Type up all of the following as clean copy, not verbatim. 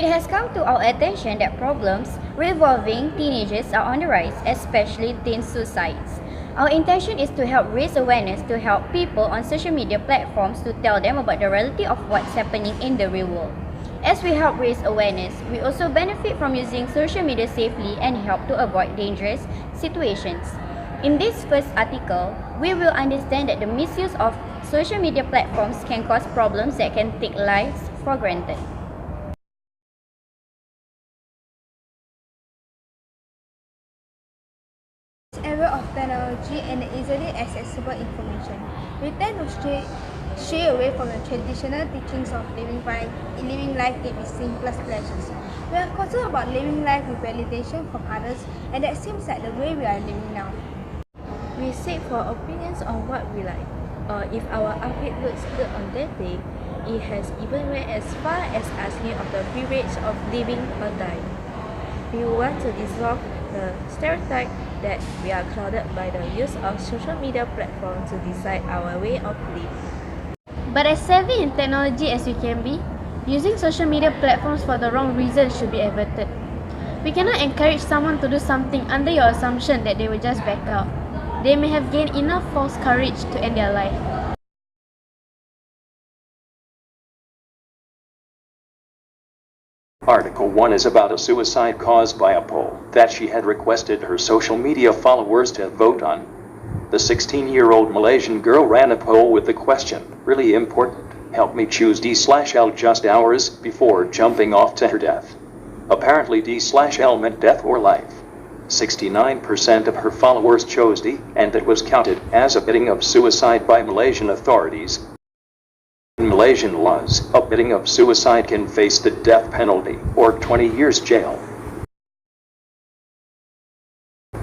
It has come to our attention that problems revolving teenagers are on the rise, especially teen suicides. Our intention is to help raise awareness to help people on social media platforms to tell them about the reality of what's happening in the real world. As we help raise awareness, we also benefit from using social media safely and help to avoid dangerous situations. In this first article, we will understand that the misuse of social media platforms can cause problems that can take lives for granted. Era of technology and easily accessible information, we tend to stray away from the traditional teachings of living life in its simplest pleasures. We are concerned about living life with validation from others, and that seems like the way we are living now. We seek for opinions on what we like, or if our outfit looks good on that day. It has even went as far as asking of the privilege of living or die. We want to dissolve the stereotype that we are clouded by the use of social media platforms to decide our way of living. But as savvy in technology as we can be, using social media platforms for the wrong reasons should be averted. We cannot encourage someone to do something under your assumption that they will just back out. They may have gained enough false courage to end their life. Article 1 is about a suicide caused by a poll that she had requested her social media followers to vote on. The 16-year-old Malaysian girl ran a poll with the question, "Really important, help me choose D/L just hours before jumping off to her death." Apparently D/L meant death or life. 69% of her followers chose D, and that was counted as a bidding of suicide by Malaysian authorities. In Malaysian laws, a bidding of suicide can face the death penalty or 20 years jail.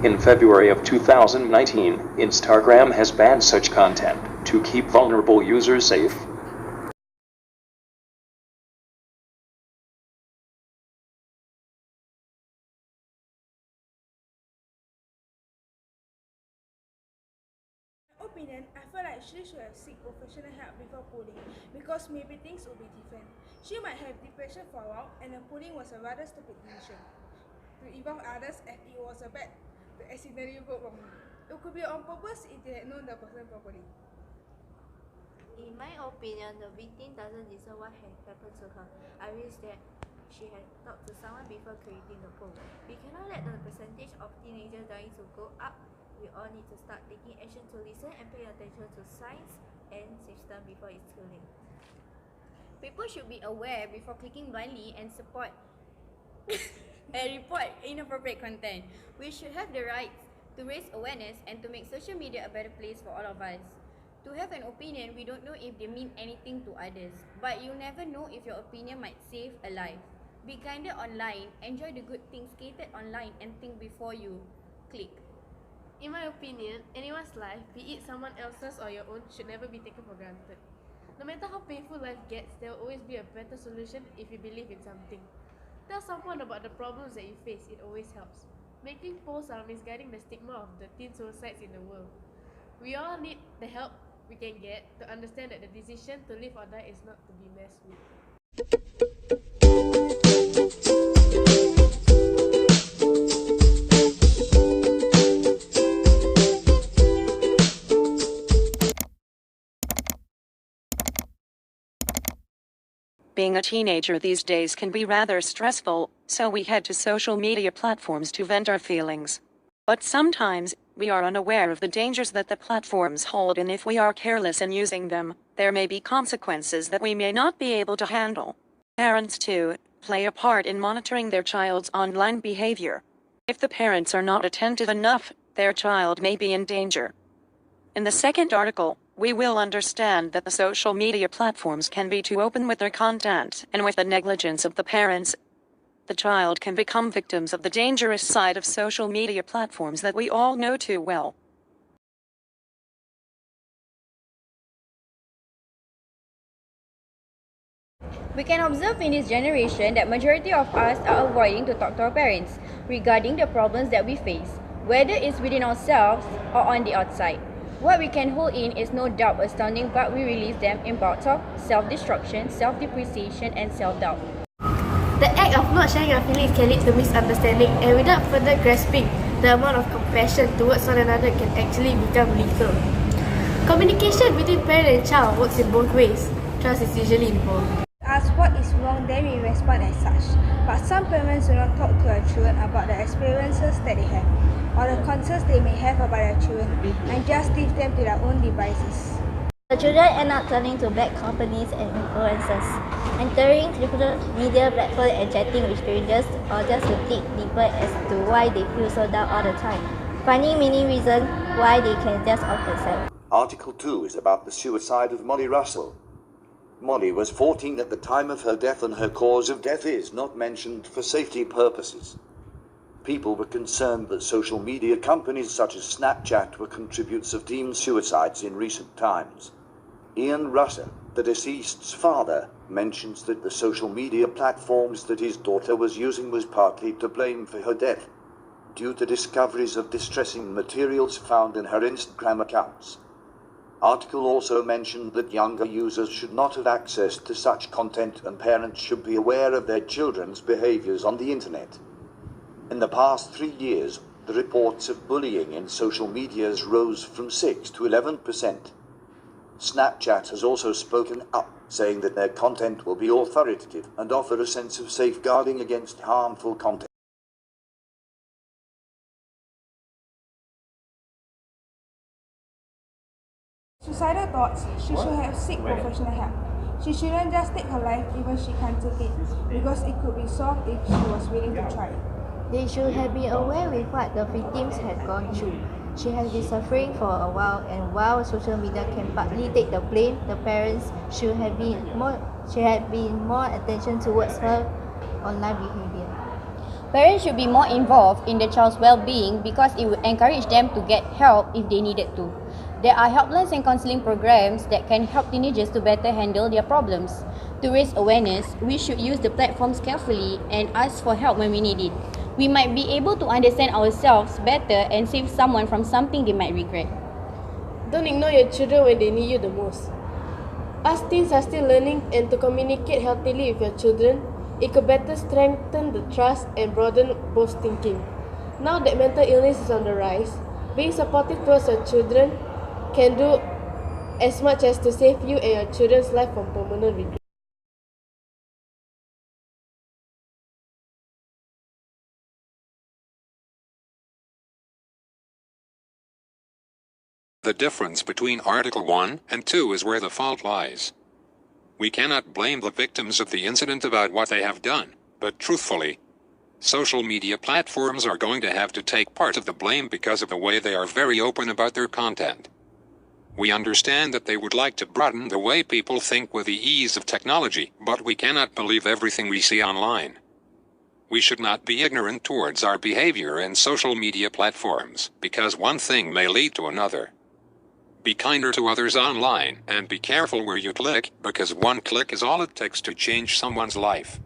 In February of 2019, Instagram has banned such content to keep vulnerable users safe. Opinion, I feel like she should have sought professional help before polling, because maybe things would be different. She might have depression for a while, and the polling was a rather stupid decision to involve others, as it was a bad to accidentally vote wrongly. It could be on purpose if they had known the person properly. In my opinion, the victim doesn't deserve what had happened to her. I wish that she had talked to someone before creating the poll. We cannot let the percentage of teenagers dying to go up. We all need to start taking action to listen and pay attention to science and system before it's too late. People should be aware before clicking blindly and support and report inappropriate content. We should have the right to raise awareness and to make social media a better place for all of us. To have an opinion, we don't know if they mean anything to others, but you never know if your opinion might save a life. Be kinder online, enjoy the good things created online, and think before you click. In my opinion, anyone's life, be it someone else's or your own, should never be taken for granted. No matter how painful life gets, there will always be a better solution if you believe in something. Tell someone about the problems that you face, it always helps. Making polls are misguiding the stigma of the teen suicides in the world. We all need the help we can get to understand that the decision to live or die is not to be messed with. Being a teenager these days can be rather stressful, so we head to social media platforms to vent our feelings. But sometimes, we are unaware of the dangers that the platforms hold, and if we are careless in using them, there may be consequences that we may not be able to handle. Parents, too, play a part in monitoring their child's online behavior. If the parents are not attentive enough, their child may be in danger. In the second article, we will understand that the social media platforms can be too open with their content, and with the negligence of the parents, the child can become victims of the dangerous side of social media platforms that we all know too well. We can observe in this generation that majority of us are avoiding to talk to our parents regarding the problems that we face, whether it's within ourselves or on the outside. What we can hold in is no doubt astounding, but we release them in bouts of self-destruction, self-depreciation, and self-doubt. The act of not sharing our feelings can lead to misunderstanding, and without further grasping, the amount of compassion towards one another can actually become lethal. Communication between parent and child works in both ways. Trust is usually involved. Ask what is wrong, then we respond as such. But some parents do not talk to their children about the experiences that they have, or the concerns they may have about their children, and just leave them to their own devices. The children end up turning to bad companies and influencers, entering social media platforms and chatting with strangers, or just to dig deeper as to why they feel so down all the time, finding many reasons why they can just off themselves. Article 2 is about the suicide of Molly Russell. Molly was 14 at the time of her death, and her cause of death is not mentioned for safety purposes. People were concerned that social media companies such as Snapchat were contributors of teen suicides in recent times. Ian Russell, the deceased's father, mentions that the social media platforms that his daughter was using was partly to blame for her death, due to discoveries of distressing materials found in her Instagram accounts. Article also mentioned that younger users should not have access to such content, and parents should be aware of their children's behaviors on the internet. In the past 3 years, the reports of bullying in social medias rose from 6 to 11%. Snapchat has also spoken up, saying that their content will be authoritative and offer a sense of safeguarding against harmful content. Suicidal thoughts, she should have seek professional help. She shouldn't just take her life even she can't take it, because it could be solved if she was willing to try. They should have been aware with what the victims had gone through. She has been suffering for a while, and while social media can partly take the blame, the parents should have been more attention towards her online behavior. Parents should be more involved in the child's well-being because it would encourage them to get help if they needed to. There are helplines and counseling programs that can help teenagers to better handle their problems. To raise awareness, we should use the platforms carefully and ask for help when we need it. We might be able to understand ourselves better and save someone from something they might regret. Don't ignore your children when they need you the most. As teens are still learning, and to communicate healthily with your children, it could better strengthen the trust and broaden both thinking. Now that mental illness is on the rise, being supportive towards your children can do as much as to save you and your children's life from permanent regret. The difference between Article 1 and 2 is where the fault lies. We cannot blame the victims of the incident about what they have done, but truthfully, social media platforms are going to have to take part of the blame because of the way they are very open about their content. We understand that they would like to broaden the way people think with the ease of technology, but we cannot believe everything we see online. We should not be ignorant towards our behavior in social media platforms, because one thing may lead to another. Be kinder to others online, and be careful where you click, because one click is all it takes to change someone's life.